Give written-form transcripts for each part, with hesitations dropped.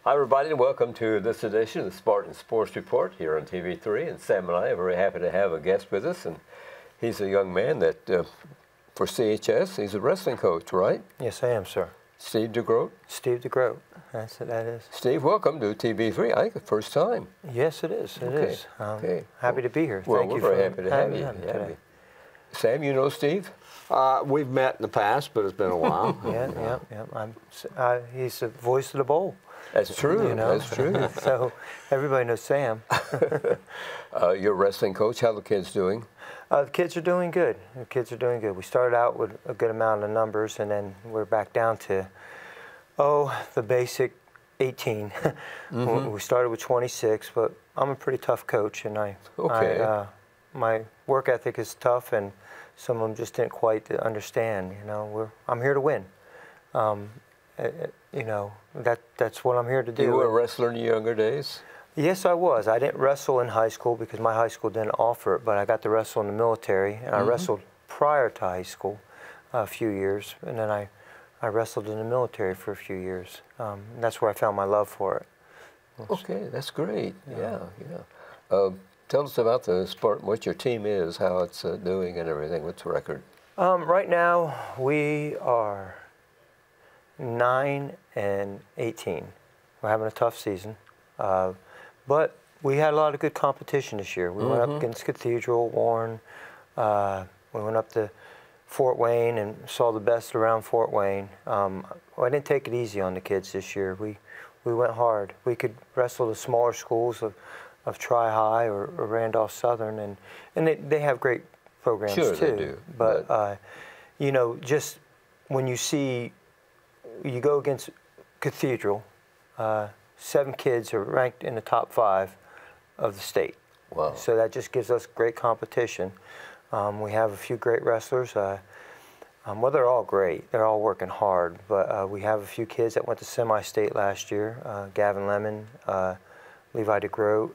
Hi everybody and welcome to this edition of the Spartan Sports Report here on TV3. And Sam and I are very happy to have a guest with us, and he's a young man that for CHS, he's a wrestling coach, right? Yes, I am, sir. Steve Degroat? Steve Degroat, that's what that is. Steve, welcome to TV3. I think the first time. Yes, it is. It is. Okay. Happy to be here. Well, Thank we're you very for happy to have you. today. Sam, you know Steve? We've met in the past, but it's been a while. Yeah. He's the voice of the bowl. That's true. You know? That's true. So everybody knows Sam. You're a wrestling coach. How are the kids doing? The kids are doing good. The kids are doing good. We started out with a good amount of numbers, and then we're back down to, the basic 18. We started with 26, but I'm a pretty tough coach, and my work ethic is tough, and some of them just didn't quite understand. You know, I'm here to win. You know, that's what I'm here to do. You were a wrestler in your younger days? Yes, I was. I didn't wrestle in high school because my high school didn't offer it, but I got to wrestle in the military, and I wrestled prior to high school a few years, and then I wrestled in the military for a few years. That's where I found my love for it. Okay, that's great. Yeah. Tell us about the Spartan, what your team is, how it's doing and everything. What's the record? Right now, we are 9-18. We're having a tough season, but we had a lot of good competition this year. We went up against Cathedral, Warren. We went up to Fort Wayne and saw the best around Fort Wayne. I didn't take it easy on the kids this year. We went hard. We could wrestle the smaller schools of Tri-High or Randolph Southern, and they have great programs too. They do. But you know, just when you go against Cathedral, 7 kids are ranked in the top 5 of the state. Wow. So that just gives us great competition. We have a few great wrestlers. Well, they're all great. They're all working hard. But we have a few kids that went to semi-state last year. Gavin Lemon, Levi Degroat,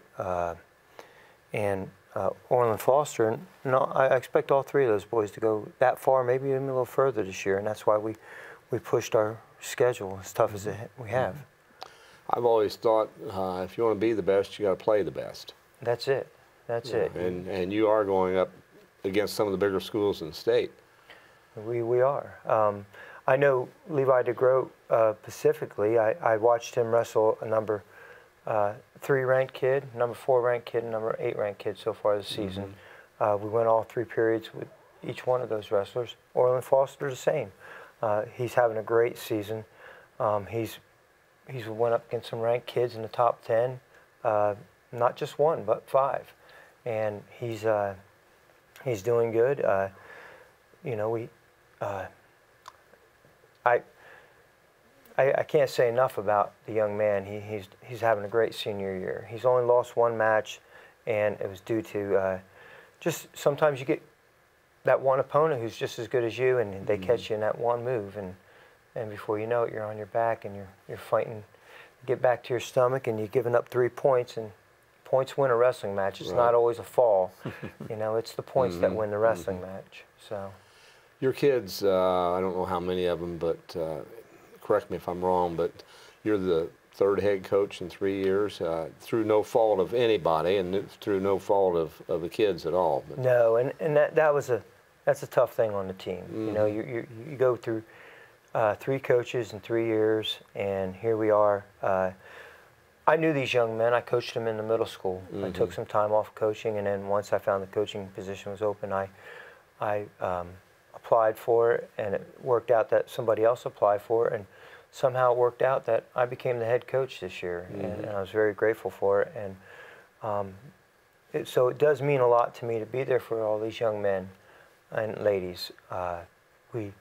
and Orland Foster. And I expect all 3 of those boys to go that far, maybe even a little further this year. And that's why we pushed our schedule as tough as we have. I've always thought if you want to be the best, you got to play the best. That's it. That's it. And you are going up against some of the bigger schools in the state. We are. I know Levi Degroat specifically. I watched him wrestle a number 3 ranked kid, number 4 ranked kid, and number 8 ranked kid so far this season. We went all 3 periods with each one of those wrestlers. Orland Foster the same. He's having a great season. He's went up against some ranked kids in the top 10, not just 1 but 5, and he's doing good. You know, I can't say enough about the young man. He's having a great senior year. He's only lost 1 match, and it was due to just sometimes you get that one opponent who's just as good as you, and they catch you in that one move, and before you know it, you're on your back and you're fighting to get back to your stomach, and you're giving up 3 points, and points win a wrestling match. It's not always a fall. You know, it's the points that win the wrestling match. So, your kids, I don't know how many of them, but correct me if I'm wrong, but you're the 3rd head coach in 3 years, through no fault of anybody and through no fault of the kids at all. But. No, and that's a tough thing on the team. You know, you go through 3 coaches in 3 years, and here we are. I knew these young men. I coached them in the middle school. I took some time off coaching, and then once I found the coaching position was open, I applied for it, and it worked out that somebody else applied for it, and somehow it worked out that I became the head coach this year, and I was very grateful for it. And so it does mean a lot to me to be there for all these young men and ladies. We,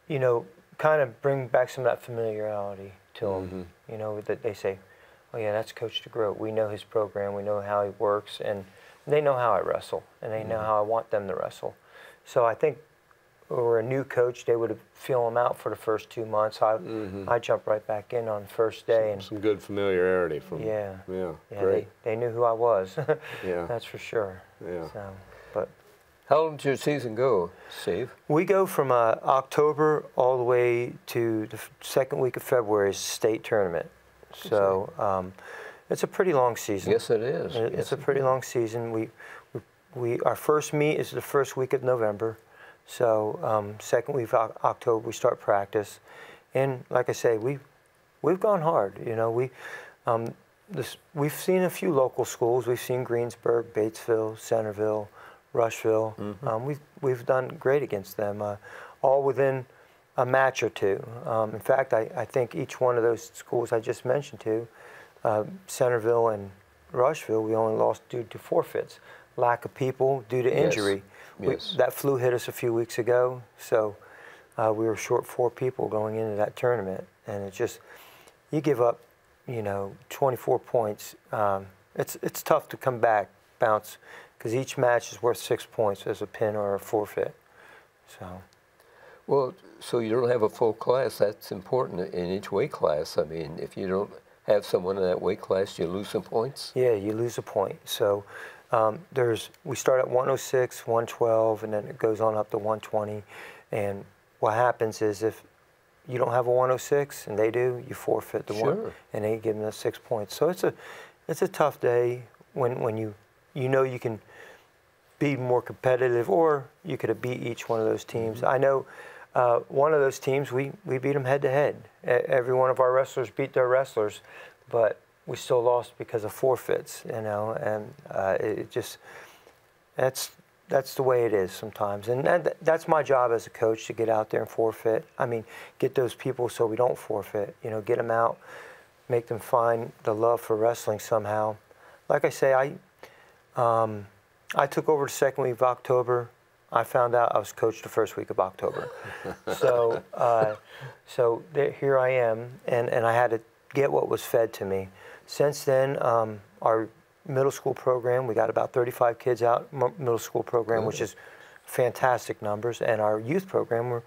you know, kind of bring back some of that familiarity to them. You know, that they say, oh yeah, that's Coach Degroat. We know his program. We know how he works, and they know how I wrestle, and they know how I want them to wrestle. So I think or a new coach, they would feel them out for the first 2 months. I jumped right back in on the first day. Some good familiarity from great. They knew who I was. Yeah, that's for sure. Yeah. So, but how long does your season go, Steve? We go from October all the way to the second week of February is state tournament. So it's a pretty long season. Yes, it is. It's a pretty long season. Our first meet is the first week of November. So second week of October we start practice, and like I say, we've gone hard. You know, we've seen a few local schools. We've seen Greensburg, Batesville, Centerville, Rushville. We've done great against them, all within a match or two. In fact, I think each one of those schools I just mentioned to, Centerville and Rushville, we only lost due to forfeits, lack of people due to injury. Yes. That flu hit us a few weeks ago, so we were short 4 people going into that tournament, and it's just, you give up, you know, 24 points. It's tough to come back, bounce, because each match is worth 6 points as a pin or a forfeit. So. Well, so you don't have a full class. That's important in each weight class. I mean, if you don't have someone in that weight class, you lose some points. Yeah, you lose a point. So we start at 106, 112, and then it goes on up to 120. And what happens is if you don't have a 106 and they do, you forfeit the one, and they give them the 6 points. So it's a tough day when you know you can be more competitive, or you could have beat each one of those teams. I know one of those teams, we beat them head to head. Every one of our wrestlers beat their wrestlers, but we still lost because of forfeits, you know, and it just, that's the way it is sometimes. And that's my job as a coach, to get out there and forfeit. I mean, get those people so we don't forfeit, you know, get them out, make them find the love for wrestling somehow. Like I say, I took over the second week of October. I found out I was coached the first week of October. So here I am, and I had to get what was fed to me. Since then, our middle school program, we got about 35 kids out, middle school program, which is fantastic numbers, and our youth program, we're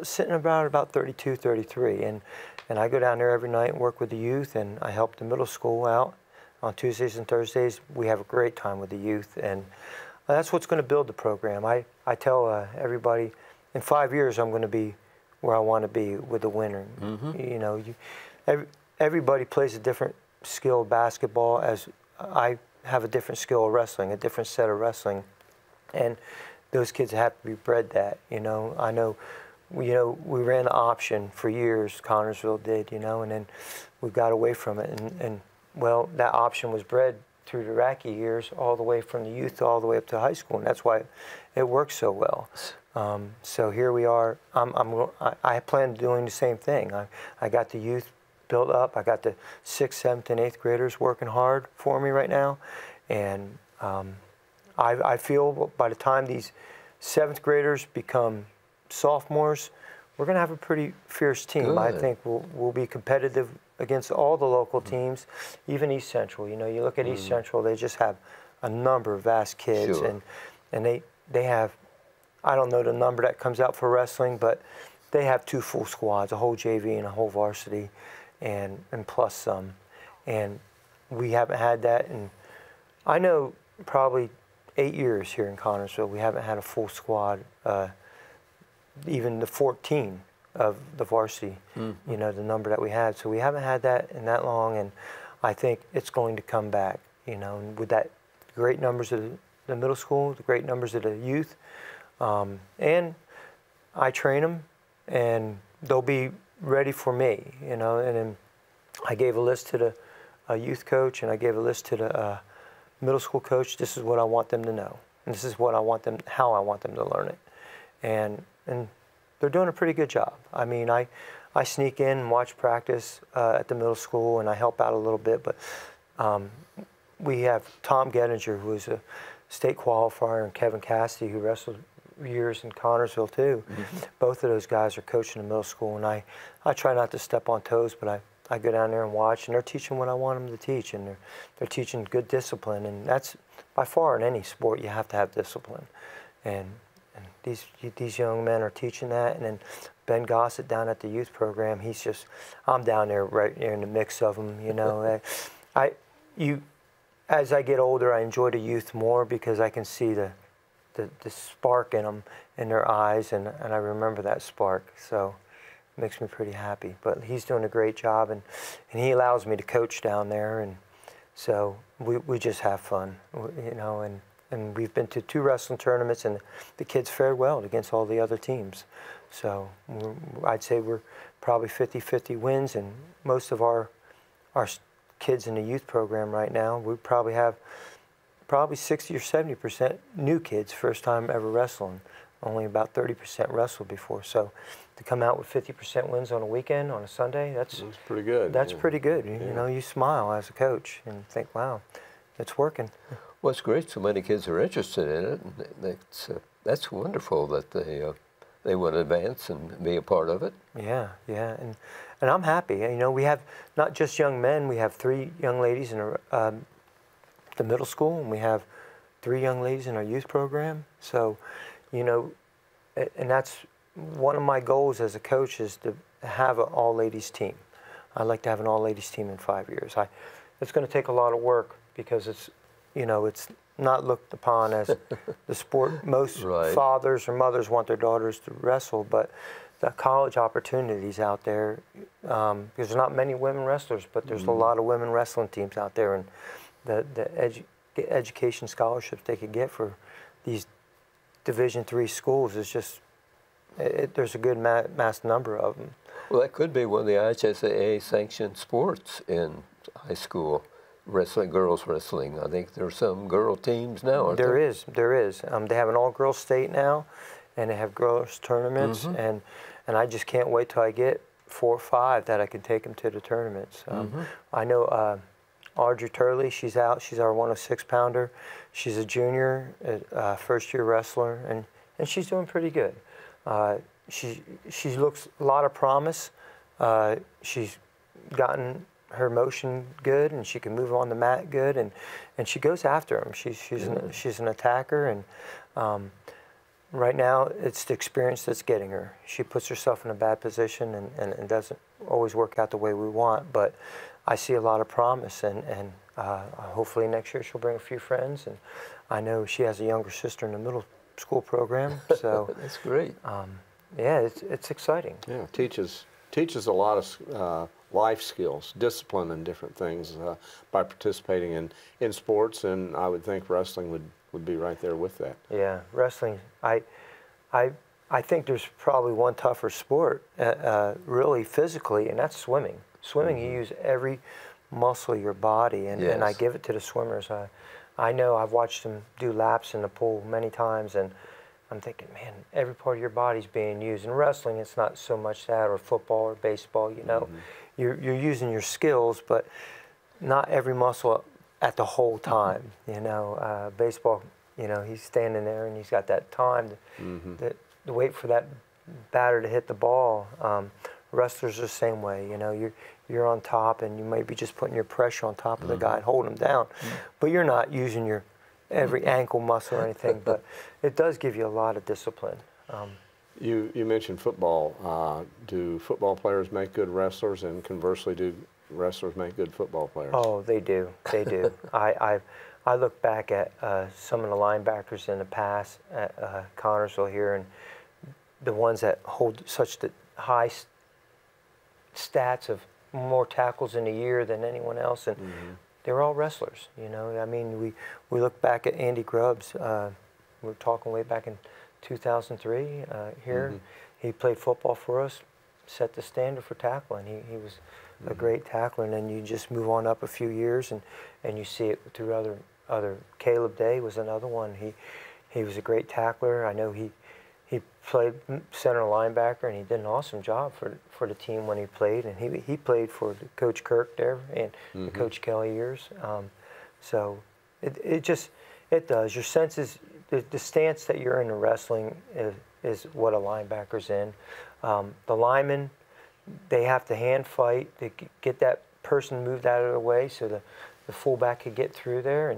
sitting about 32, 33, and I go down there every night and work with the youth, and I help the middle school out on Tuesdays and Thursdays. We have a great time with the youth, and that's what's going to build the program. I tell everybody, in 5 years I'm going to be where I want to be with the winner. You know, everybody plays a different skill of basketball, as I have a different skill of wrestling, a different set of wrestling, and those kids have to be bred that. You know, I know, we ran the option for years, Connorsville did, you know, and then we got away from it, and well, that option was bred through the Iraqi years, all the way from the youth all the way up to high school, and that's why it works so well. So here we are. I plan on doing the same thing. I got the youth built up. I got the 6th, 7th, and 8th graders working hard for me right now, and I feel by the time these 7th graders become sophomores, we're going to have a pretty fierce team. Good. I think we'll be competitive against all the local teams, even East Central. You know, you look at East Central, they just have a number of vast kids, and they have, I don't know the number that comes out for wrestling, but they have 2 full squads, a whole JV and a whole varsity, and plus some. And we haven't had that in, I know, probably 8 years here in Connorsville. We haven't had a full squad, even the 14 of the varsity, you know, the number that we had. So we haven't had that in that long, and I think it's going to come back, you know, and with that great numbers of the middle school, the great numbers of the youth, and I train them, and they'll be ready for me, you know. And then I gave a list to the youth coach, and I gave a list to the middle school coach. This is what I want them to know, and this is what I want them, how I want them to learn it, and they're doing a pretty good job. I mean, I sneak in and watch practice at the middle school, and I help out a little bit, but we have Tom Gettinger, who is a state qualifier, and Kevin Cassidy, who wrestled years in Connorsville too. Both of those guys are coaching the middle school, and I try not to step on toes, but I go down there and watch, and they're teaching what I want them to teach, and they're teaching good discipline, and that's, by far, in any sport you have to have discipline, and these young men are teaching that. And then Ben Gossett down at the youth program, he's just, I'm down there right there in the mix of them, you know. As I get older, I enjoy the youth more because I can see the spark in them, in their eyes, and I remember that spark. So makes me pretty happy. But he's doing a great job, and he allows me to coach down there, and so we just have fun, you know, and we've been to 2 wrestling tournaments, and the kids fared well against all the other teams. So I'd say we're probably 50-50 wins, and most of our kids in the youth program right now, we probably have 60 or 70% new kids, first time ever wrestling. Only about 30% wrestled before. So to come out with 50% wins on a weekend, on a Sunday, that's pretty good. That's yeah. pretty good. You Yeah. know, you smile as a coach and think, wow, it's working. Well, it's great. So many kids are interested in it. And that's wonderful that they want to advance and be a part of it. Yeah, yeah, and I'm happy. You know, we have not just young men. We have 3 young ladies in the middle school, and we have 3 young ladies in our youth program. So, you know, and that's one of my goals as a coach, is to have an all-ladies team. I'd like to have an all-ladies team in 5 years. It's going to take a lot of work, because it's, you know, it's not looked upon as the sport. Most Right. fathers or mothers want their daughters to wrestle, but the college opportunities out there, because there's not many women wrestlers, but there's a lot of women wrestling teams out there, and the education scholarships they could get for these Division III schools is just, there's a good mass number of them. Well, that could be one of the IHSAA sanctioned sports in high school. Wrestling, girls wrestling. I think there are some girl teams now, aren't there? There is. They have an all-girls state now, and they have girls tournaments, and I just can't wait till I get 4 or 5 that I can take them to the tournaments. I know Audrey Turley, she's out. She's our 106-pounder. She's a junior, first-year wrestler, and she's doing pretty good. She looks a lot of promise. She's gotten her motion good, and she can move on the mat good, and she goes after him. She's an attacker, and right now it's the experience that's getting her. She puts herself in a bad position, and it doesn't always work out the way we want, but I see a lot of promise, and hopefully next year she'll bring a few friends, and I know she has a younger sister in the middle school program, so That's great. yeah, it's exciting. Yeah, teaches a lot of life skills, discipline, and different things by participating in sports, and I would think wrestling would be right there with that. Yeah, wrestling. I think there's probably one tougher sport, really physically, and that's swimming. Swimming, you use every muscle of your body, and I give it to the swimmers. I know I've watched them do laps in the pool many times, and I'm thinking, man, every part of your body's being used. In wrestling, it's not so much that, or football or baseball, you know. You're using your skills, but not every muscle at the whole time, you know. Baseball, you know, he's standing there and he's got that time to wait for that batter to hit the ball. Wrestlers are the same way, you know. You're on top, and you might be just putting your pressure on top of the guy and holding him down, but you're not using your every ankle muscle or anything. But it does give you a lot of discipline. You mentioned football. Do football players make good wrestlers, and conversely, do wrestlers make good football players? Oh, they do. They do. I look back at some of the linebackers in the past at Connersville here, and the ones that hold such the high stats of more tackles in a year than anyone else, and they're all wrestlers. You know, I mean, we look back at Andy Grubbs. We were talking way back in 2003 here. He played football for us, set the standard for tackling. He was a great tackler, and then you just move on up a few years, and you see it through other. Caleb Day was another one. He was a great tackler. I know he played center linebacker, and he did an awesome job for the team when he played. And he played for Coach Kirk there and the Coach Kelly years. So it does. Your senses, the stance that you're in wrestling is what a linebacker's in. The linemen, they have to hand fight to get that person moved out of the way so the fullback could get through there.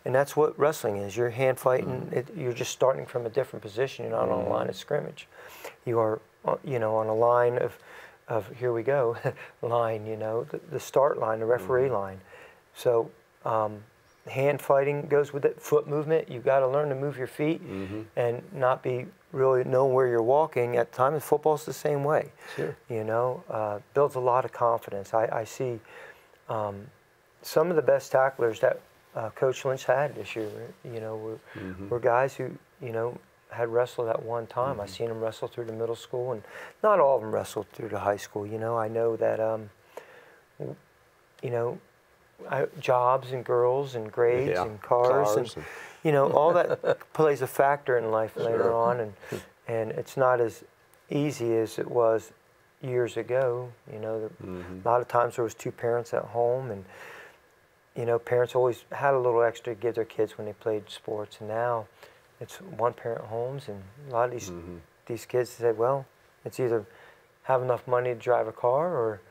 And that's what wrestling is. You're hand fighting. You're just starting from a different position. You're not on a line of scrimmage. You are, you know, on a line of here we go, line. You know, the start line, the referee line. So hand fighting goes with it, foot movement. You got to learn to move your feet and not be really know where you're walking at times. Football's the same way. Sure. You know, builds a lot of confidence. I see some of the best tacklers that Coach Lynch had this year. You know, were guys who, you know, had wrestled at one time. I seen them wrestle through the middle school, and not all of them wrestled through the high school. You know, I know that, you know, jobs and girls and grades and cars and you know, all that plays a factor in life later on, and it's not as easy as it was years ago. You know, a lot of times there was two parents at home, and you know, parents always had a little extra to give their kids when they played sports, and now it's one-parent homes, and a lot of these kids say, well, it's either have enough money to drive a car or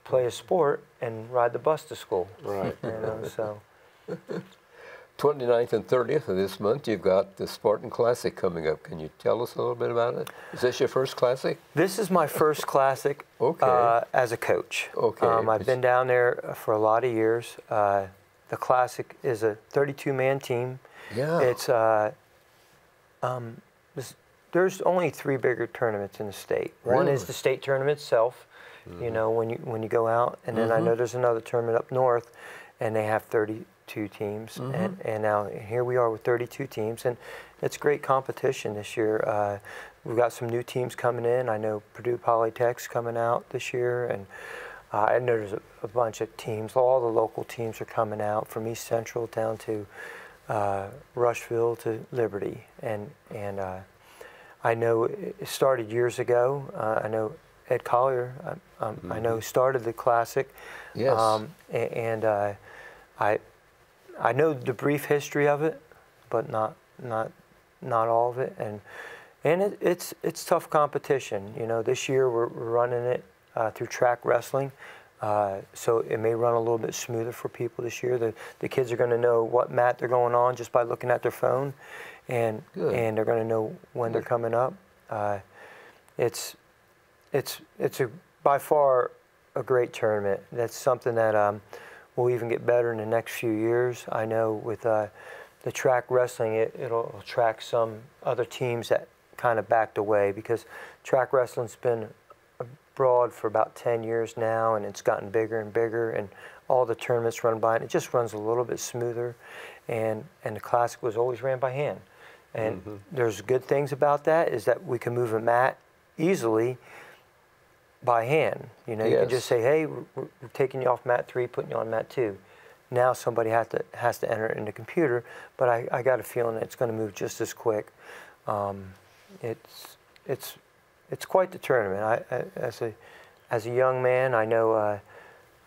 play a sport and ride the bus to school. Right. You know, so. 29th and 30th of this month, you've got the Spartan Classic coming up. Can you tell us a little bit about it? Is this your first Classic? This is my first Classic as a coach. Okay. I've been down there for a lot of years. The Classic is a 32-man team. Yeah. It's there's only 3 bigger tournaments in the state. Really? One is the state tournament itself, you know, when you go out, and then I know there's another tournament up north, and they have 32 teams, and now here we are with 32 teams, and it's great competition this year. We've got some new teams coming in. I know Purdue Polytech's coming out this year, and I know there's a bunch of teams. All the local teams are coming out from East Central down to Rushville to Liberty, and I know it started years ago. I know Ed Collier, I know, started the Classic. Yes. I know the brief history of it, but not all of it, and it's tough competition. You know, this year we're running it through track wrestling, so it may run a little bit smoother for people this year. The kids are going to know what mat they're going on just by looking at their phone, and they're going to know when they're coming up. It's by far a great tournament. That's something that will even get better in the next few years. I know with the track wrestling, it'll attract some other teams that kind of backed away, because track wrestling's been abroad for about 10 years now, and it's gotten bigger and bigger, and all the tournaments run by, and it just runs a little bit smoother, and the Classic was always ran by hand. And there's good things about that, is that we can move a mat easily by hand. You know, you can just say, hey, we're taking you off mat 3, putting you on mat 2. Now somebody has to enter it in the computer, but I got a feeling that it's going to move just as quick. It's quite the tournament. As a young man, I know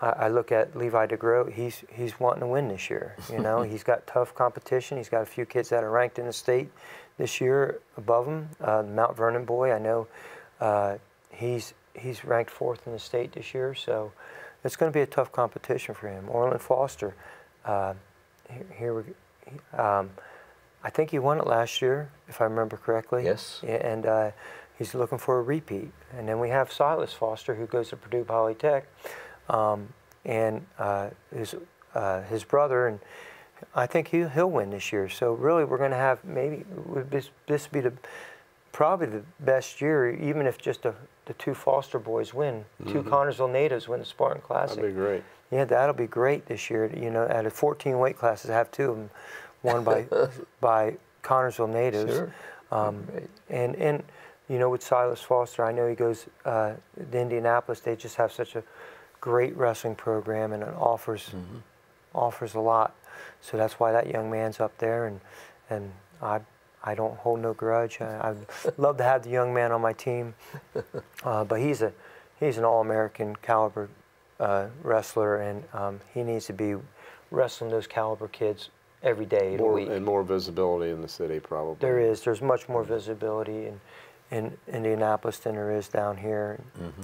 I look at Levi Degroat. He's wanting to win this year. You know, he's got tough competition. He's got a few kids that are ranked in the state this year above him. The Mount Vernon boy, I know, he's ranked 4th in the state this year. So it's going to be a tough competition for him. Orland Foster, I think he won it last year, if I remember correctly. Yes. And he's looking for a repeat. And then we have Silas Foster, who goes to Purdue Polytech. And his brother, and I think he'll win this year. So really, we're going to have this be probably the best year, even if just the 2 Foster boys win. 2 Connersville natives win the Spartan Classic. That'd be great. Yeah, that'll be great this year. You know, out of 14 weight classes, I have 2 of them won by Connersville natives. Sure. And you know, with Silas Foster, I know he goes to Indianapolis. They just have such a great wrestling program, and it offers a lot. So that's why that young man's up there, and I don't hold no grudge. I'd love to have the young man on my team, but he's an all-American caliber wrestler, and he needs to be wrestling those caliber kids every day of the week. And more visibility in the city, probably. There's much more visibility in Indianapolis than there is down here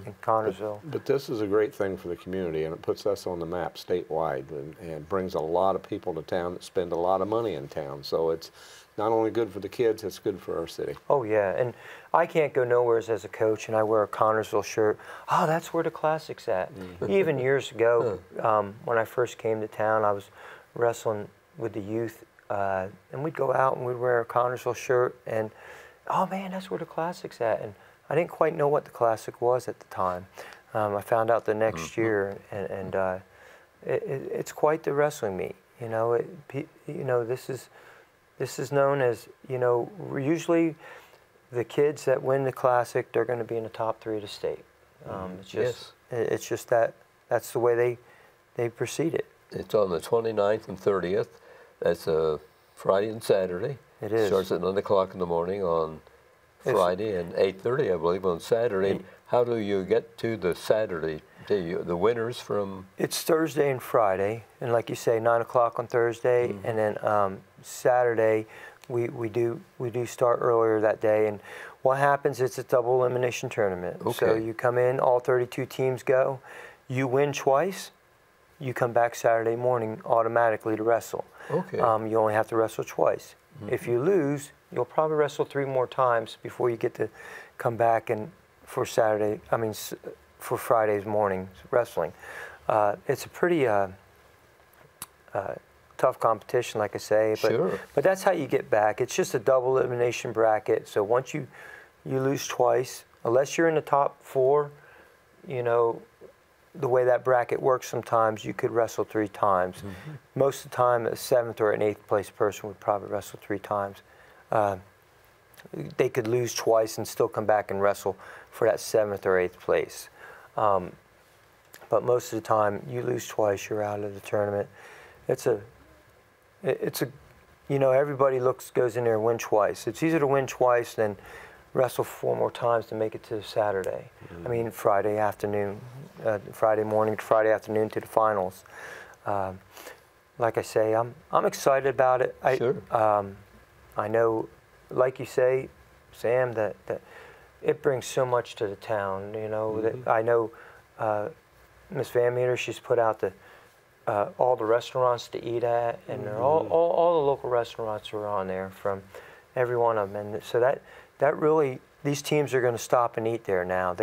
in Connersville. But this is a great thing for the community, and it puts us on the map statewide, and brings a lot of people to town that spend a lot of money in town. So it's not only good for the kids, it's good for our city. Oh yeah, and I can't go nowhere as a coach and I wear a Connersville shirt. Oh, that's where the Classic's at. Even years ago, when I first came to town, I was wrestling with the youth, and we'd go out and we'd wear a Connersville shirt, and oh man, that's where the Classic's at. And I didn't quite know what the Classic was at the time. I found out the next year, and it's quite the wrestling meet. You know, this is known as, you know, usually the kids that win the Classic, they're going to be in the top 3 of the state. It's just that's the way they proceed it. It's on the 29th and 30th. That's a Friday and Saturday. It is. Starts at 9 o'clock in the morning on Friday and 8:30, I believe, on Saturday. How do you get to the Saturday? The winners from? It's Thursday and Friday, and like you say, 9 o'clock on Thursday, and then Saturday we do start earlier that day. And what happens? It's a double elimination tournament. Okay. So you come in, all 32 teams go. You win twice, you come back Saturday morning automatically to wrestle. Okay. You only have to wrestle twice. If you lose, you'll probably wrestle 3 more times before you get to come back and for Friday's morning wrestling. It's a pretty tough competition, like I say, but that's how you get back. It's just a double elimination bracket. So once you lose twice, unless you're in the top 4, you know, the way that bracket works, sometimes you could wrestle 3 times. Most of the time, a 7th or an 8th place person would probably wrestle 3 times. They could lose twice and still come back and wrestle for that 7th or 8th place. But most of the time, you lose twice, you're out of the tournament. It's a, you know, everybody goes in there and win twice. It's easier to win twice than wrestle 4 more times to make it to Saturday. I mean, Friday afternoon, Friday morning to Friday afternoon to the finals. Like I say, I'm excited about it. I know, like you say, Sam, that it brings so much to the town. You know, that I know Miss Van Meter, she's put out all the restaurants to eat at, and all the local restaurants are on there from every one of them. And so that really, these teams are going to stop and eat there now.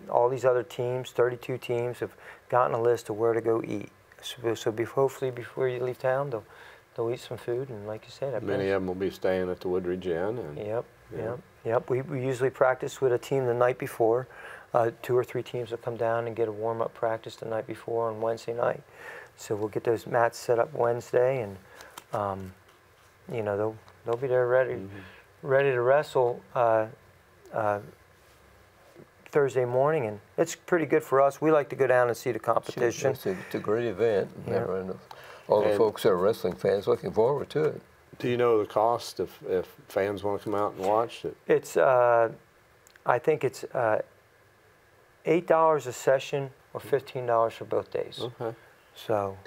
All these other teams, 32 teams, have gotten a list of where to go eat. So hopefully before you leave town, they'll eat some food, and like you said, many of them will be staying at the Woodridge Inn. And, Yep. We usually practice with a team the night before. 2 or 3 teams will come down and get a warm-up practice the night before on Wednesday night. So we'll get those mats set up Wednesday, and you know, they'll be there ready to wrestle Thursday morning, and it's pretty good for us. We like to go down and see the competition. It's a great event. All the folks that are wrestling fans looking forward to it. Do you know the cost if fans want to come out and watch it? It's I think it's $8 a session or $15 for both days. Okay. So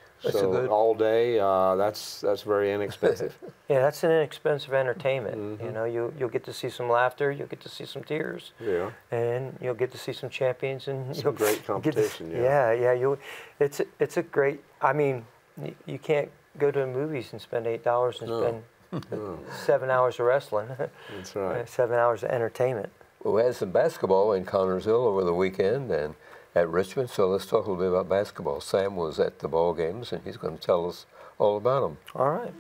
all day, that's very inexpensive. Yeah, that's an inexpensive entertainment. You know, you'll get to see some laughter, you'll get to see some tears, and you'll get to see some champions and some great competition. It's a great. I mean, you can't go to the movies and spend $8 and spend 7 hours of wrestling. That's right. 7 hours of entertainment. Well, we had some basketball in Connersville over the weekend and at Richmond, so let's talk a little bit about basketball. Sam was at the ball games, and he's going to tell us all about them. All right.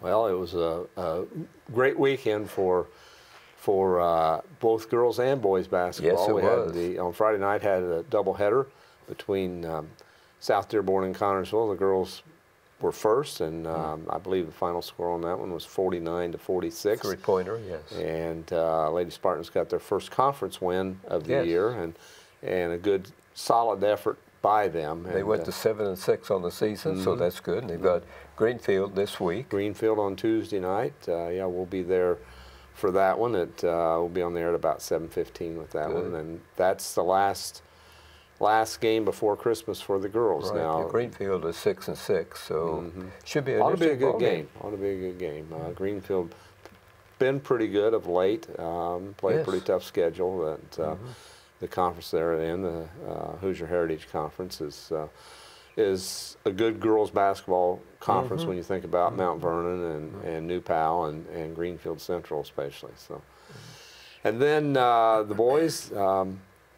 Well, it was a great weekend for both girls and boys basketball. Yes, it was. On Friday night, had a doubleheader between South Dearborn and Connersville. The girls were first, and I believe the final score on that one was 49-46. 3-pointer, yes. And Lady Spartans got their first conference win of the year, and a good, solid effort by them. They went to 7-6 on the season, so that's good. And they've got Greenfield this week. Greenfield on Tuesday night. We'll be there for that one. We'll be on there at about 7:15 with that one, and that's the last game before Christmas for the girls. Right. Now Greenfield is 6-6, so should be ought to be a good game. Ought to be a good game. Greenfield been pretty good of late. Played a pretty tough schedule. The conference they're in, the Hoosier Heritage Conference, is a good girls basketball conference when you think about Mount Vernon and New Powell and Greenfield Central especially. So, and then the boys.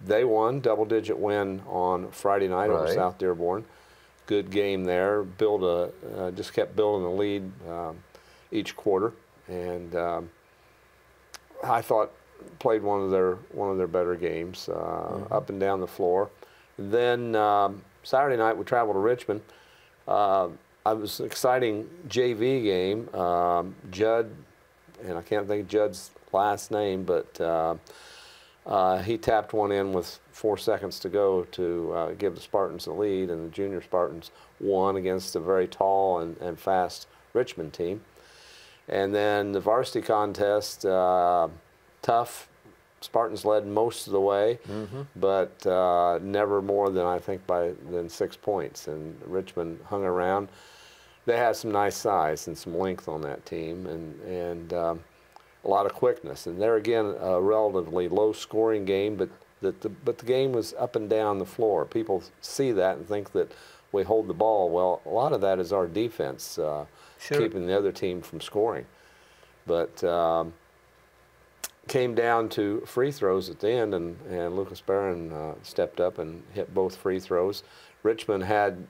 They won, double-digit win on Friday night over South Dearborn. good game there. Just kept building the lead each quarter, and I thought played one of their better games, up and down the floor. Then Saturday night we traveled to Richmond. It was an exciting JV game. Judd, and I can't think of Judd's last name, but he tapped one in with 4 seconds to go to give the Spartans the lead, and the junior Spartans won against a very tall and fast Richmond team. And then the varsity contest, tough. Spartans led most of the way, but never more than, I think, than 6 points. And Richmond hung around. They had some nice size and some length on that team, and a lot of quickness. And there again, a relatively low-scoring game, but the game was up and down the floor. People see that and think that we hold the ball. Well, a lot of that is our defense keeping the other team from scoring. But came down to free throws at the end, and Lucas Barron stepped up and hit both free throws. Richmond had,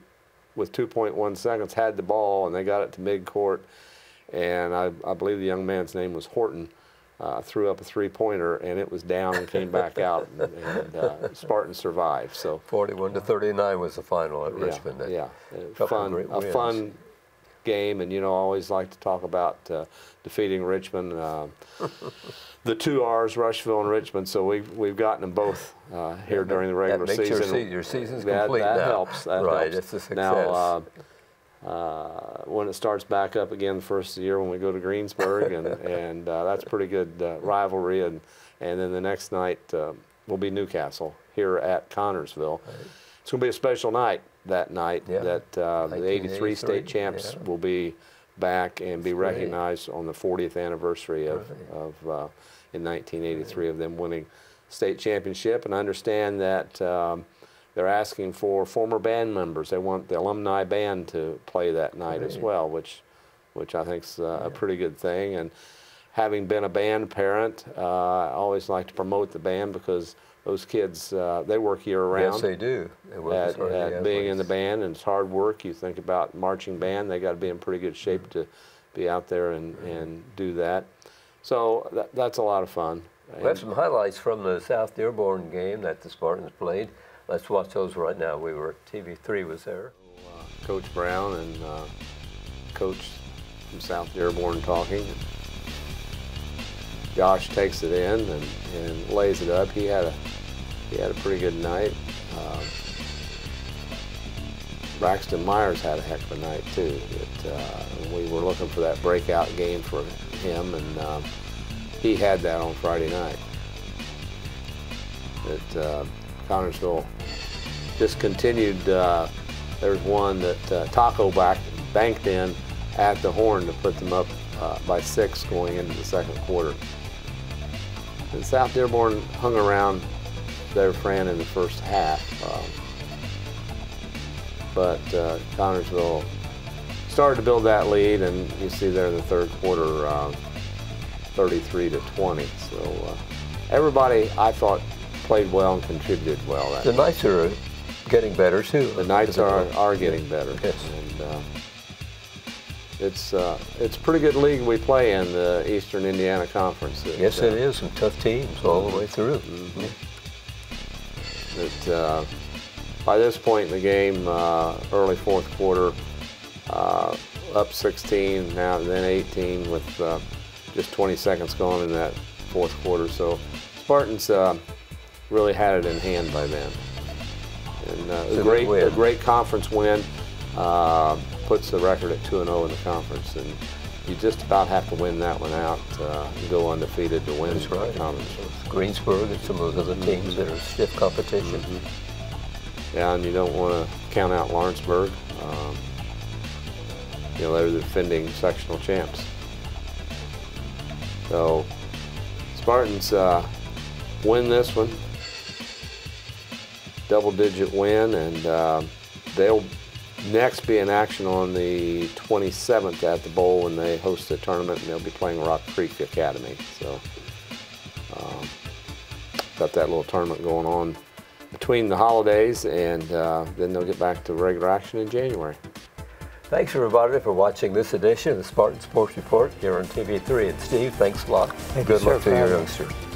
with 2.1 seconds, had the ball, and they got it to midcourt. And I believe the young man's name was Horton, threw up a three-pointer, and it was down and came back out, and Spartans survived. So 41-39 was the final at Richmond. Yeah, a fun game, and I always like to talk about defeating Richmond. The two R's, Rushville and Richmond, so we've gotten them both here during the regular season. That makes your season's complete now. That helps. That right, helps. it's a success. Now, when it starts back up again the first of the year when we go to Greensburg, and that's pretty good rivalry, and then the next night will be Newcastle here at Connorsville. Right. It's going to be a special night that night, that the 83 state champs will be back and be recognized on the 40th anniversary of in 1983 of them winning state championship. And I understand that they're asking for former band members. They want the alumni band to play that night as well, which I think is a pretty good thing. And having been a band parent, I always like to promote the band because those kids, they work year-round. Yes, they do. They work at being in the band, and it's hard work. You think about marching band, they got to be in pretty good shape to be out there and do that. So that's a lot of fun. We have some highlights from the South Dearborn game that the Spartans played. Let's watch those right now. TV3 was there. Coach Brown and Coach from South Dearborn talking. Josh takes it in and lays it up. He had a pretty good night. Braxton Myers had a heck of a night too. We were looking for that breakout game for him, and he had that on Friday night. Connorsville just continued. There's one that Taco banked in at the horn to put them up by 6 going into the second quarter. And South Dearborn hung around their friend in the first half, but Connorsville started to build that lead, and you see there in the third quarter, 33-20. So everybody, I thought, played well and contributed well. The nights are getting better too. The nights are getting better. Yes. And it's a pretty good league we play in, the Eastern Indiana Conference. Yes, it is. Some tough teams all the way through. By this point in the game, early fourth quarter, up 16, now then 18 with just 20 seconds gone in that fourth quarter. So Spartans really had it in hand by then. And a great conference win. Puts the record at 2-0 in the conference, and you just about have to win that one out and go undefeated to win the conference. Greensburg and some of those other teams that are stiff competition. Yeah, and you don't want to count out Lawrenceburg. They're the defending sectional champs. So Spartans win this one, double-digit win, and they'll next be in action on the 27th at the Bowl when they host the tournament, and they'll be playing Rock Creek Academy. So got that little tournament going on between the holidays, and then they'll get back to regular action in January. Thanks everybody for watching this edition of the Spartan Sports Report here on TV3. And Steve, thanks a lot. Thank you, Good luck sir, to your for having me. youngsters.